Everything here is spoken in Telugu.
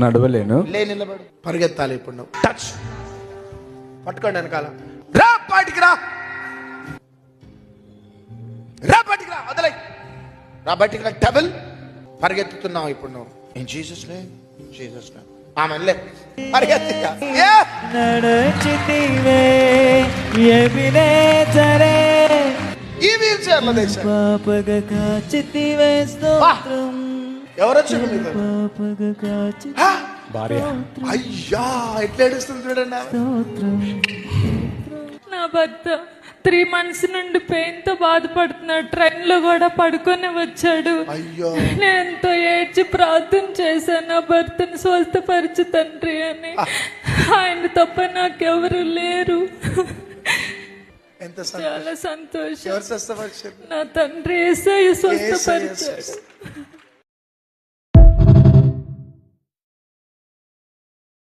నడవలేను. నిలబడు. పరిగెత్తాలి ఇప్పుడు నువ్వు. టచ్ పట్టుకోండి వెనకాల. రా బయటికి రా, రా బయటికి రా, వదలై రా బయటికి రా. టబుల్ పరిగెత్తుతున్నావు ఇప్పుడు నువ్వు. In Jesus name, Jesus name. ఆమెన్లే పరిగెత్తిగా. నడచితివే ఎబినేజరే ఈ వీల్ చైర్ల దేశం పాపగ కాచితివే స్తోత్రం. ఎవరొచ్చారు మీతో? పాపగ కాచి భార్య. అయ్యా ఎట్లా ఏడుస్తుంది చూడండి. నా భర్త 3 months నుండి పెయిన్ తో బాధపడుతున్నాడు. ట్రైన్ లో కూడా పడుకొని వచ్చాడు. అయ్యో నేను ఎంతో ఏడ్చి ప్రార్థన చేశాను, నా భర్తను స్వస్థపరచు తండ్రి అని. ఆయన తప్ప నాకెవరు లేరు. ఎంత చాలా సంతోషం. ఎవరు స్వస్థపరిచారు? నా తండ్రి యేసయ్య స్వస్థపరిచాడు.